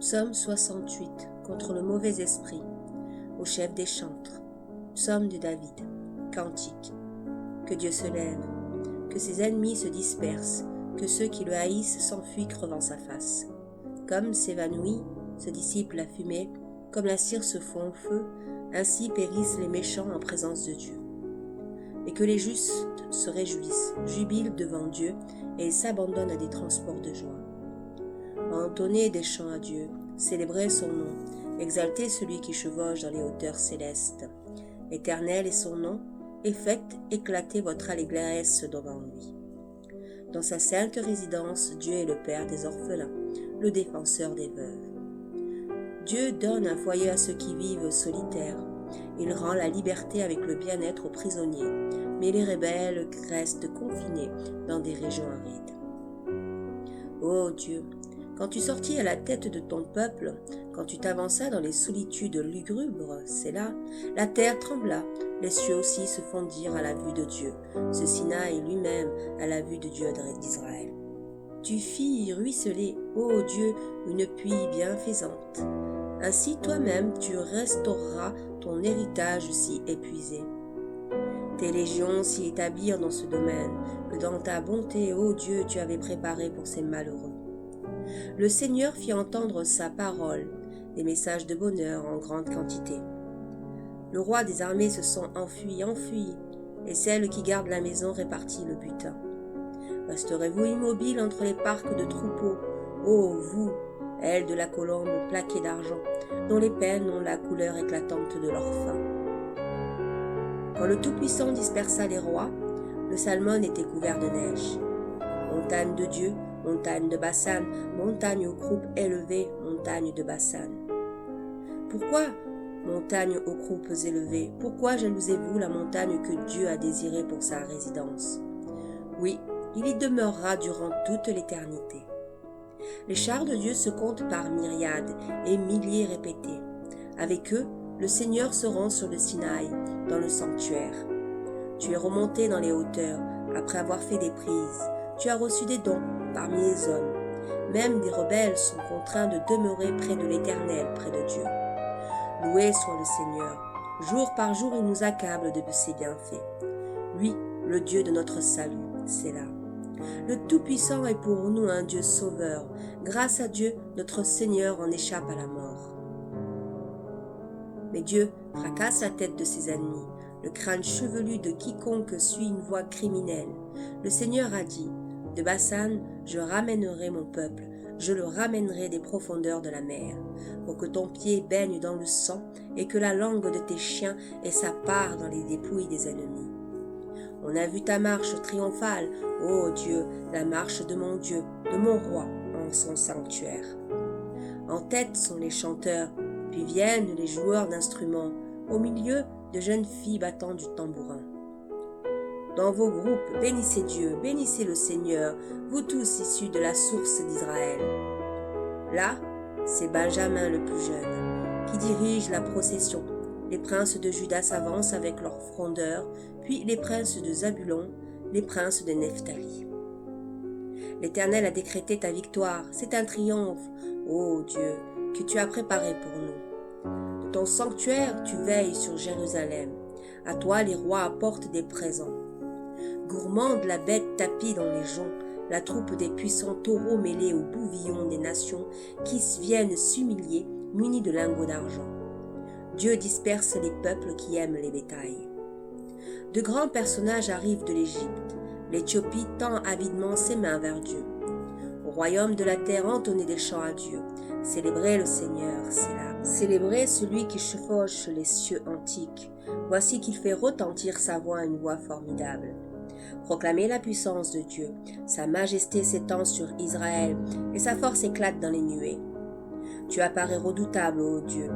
Psaume 68, contre le mauvais esprit, au chef des chantres. Psaume de David, cantique. Que Dieu se lève, que ses ennemis se dispersent, que ceux qui le haïssent s'enfuient crevant sa face. Comme s'évanouit, se dissipe la fumée, comme la cire se fond au feu, ainsi périssent les méchants en présence de Dieu. Et que les justes se réjouissent, jubilent devant Dieu, et s'abandonnent à des transports de joie. Entonnez des chants à Dieu, célébrez son nom, exaltez celui qui chevauche dans les hauteurs célestes. Éternel est son nom, et faites éclater votre allégresse devant lui. Dans sa sainte résidence, Dieu est le Père des orphelins, le défenseur des veuves. Dieu donne un foyer à ceux qui vivent solitaires. Il rend la liberté avec le bien-être aux prisonniers, mais les rebelles restent confinés dans des régions arides. Ô Dieu, quand tu sortis à la tête de ton peuple, quand tu t'avanças dans les solitudes lugubres, c'est là, la terre trembla, les cieux aussi se fondirent à la vue de Dieu, ce Sinaï lui-même à la vue de Dieu d'Israël. Tu fis ruisseler, ô Dieu, une pluie bienfaisante. Ainsi toi-même tu restaureras ton héritage si épuisé. Tes légions s'y établirent dans ce domaine, que dans ta bonté, ô Dieu, tu avais préparé pour ces malheureux. Le Seigneur fit entendre sa parole, des messages de bonheur en grande quantité. Le roi des armées se sont enfuis, et celle qui garde la maison répartit le butin. Resterez-vous immobile entre les parcs de troupeaux, ô vous, ailes de la colombe plaquées d'argent, dont les peines ont la couleur éclatante de leur faim. Quand le Tout-Puissant dispersa les rois, le Salmon était couvert de neige. Montagne de Dieu, montagne de Bassan, montagne aux croupes élevées, montagne de Bassan. Pourquoi, montagne aux croupes élevées, pourquoi jalousez-vous la montagne que Dieu a désirée pour sa résidence? Oui, il y demeurera durant toute l'éternité. Les chars de Dieu se comptent par myriades et milliers répétés. Avec eux, le Seigneur se rend sur le Sinaï, dans le sanctuaire. Tu es remonté dans les hauteurs, après avoir fait des prises. Tu as reçu des dons parmi les hommes. Même des rebelles sont contraints de demeurer près de l'Éternel, près de Dieu. Loué soit le Seigneur. Jour par jour, il nous accable de ses bienfaits. Lui, le Dieu de notre salut, c'est là. Le Tout-Puissant est pour nous un Dieu sauveur. Grâce à Dieu, notre Seigneur en échappe à la mort. Mais Dieu fracasse la tête de ses ennemis, le crâne chevelu de quiconque suit une voie criminelle. Le Seigneur a dit, de Bassan, je ramènerai mon peuple, je le ramènerai des profondeurs de la mer, pour que ton pied baigne dans le sang et que la langue de tes chiens ait sa part dans les dépouilles des ennemis. On a vu ta marche triomphale, ô Dieu, la marche de mon Dieu, de mon roi, en son sanctuaire. En tête sont les chanteurs, puis viennent les joueurs d'instruments, au milieu de jeunes filles battant du tambourin. Dans vos groupes, bénissez Dieu, bénissez le Seigneur, vous tous issus de la source d'Israël. Là, c'est Benjamin le plus jeune, qui dirige la procession. Les princes de Juda s'avancent avec leurs frondeurs, puis les princes de Zabulon, les princes de Nephtali. L'Éternel a décrété ta victoire, c'est un triomphe, ô Dieu, que tu as préparé pour nous. De ton sanctuaire, tu veilles sur Jérusalem. À toi, les rois apportent des présents. Gourmande la bête tapie dans les joncs, la troupe des puissants taureaux mêlés aux bouvillons des nations qui viennent s'humilier, munis de lingots d'argent. Dieu disperse les peuples qui aiment les bétails. De grands personnages arrivent de l'Égypte. L'Éthiopie tend avidement ses mains vers Dieu. Au royaume de la terre, entonnez des chants à Dieu. Célébrez le Seigneur, c'est là. Célébrez celui qui chevauche les cieux antiques. Voici qu'il fait retentir sa voix à une voix formidable. Proclamez la puissance de Dieu. Sa majesté s'étend sur Israël et sa force éclate dans les nuées. Tu apparais redoutable, ô Dieu,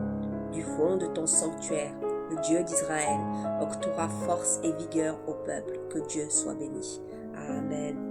du fond de ton sanctuaire. Le Dieu d'Israël octroie force et vigueur au peuple. Que Dieu soit béni. Amen.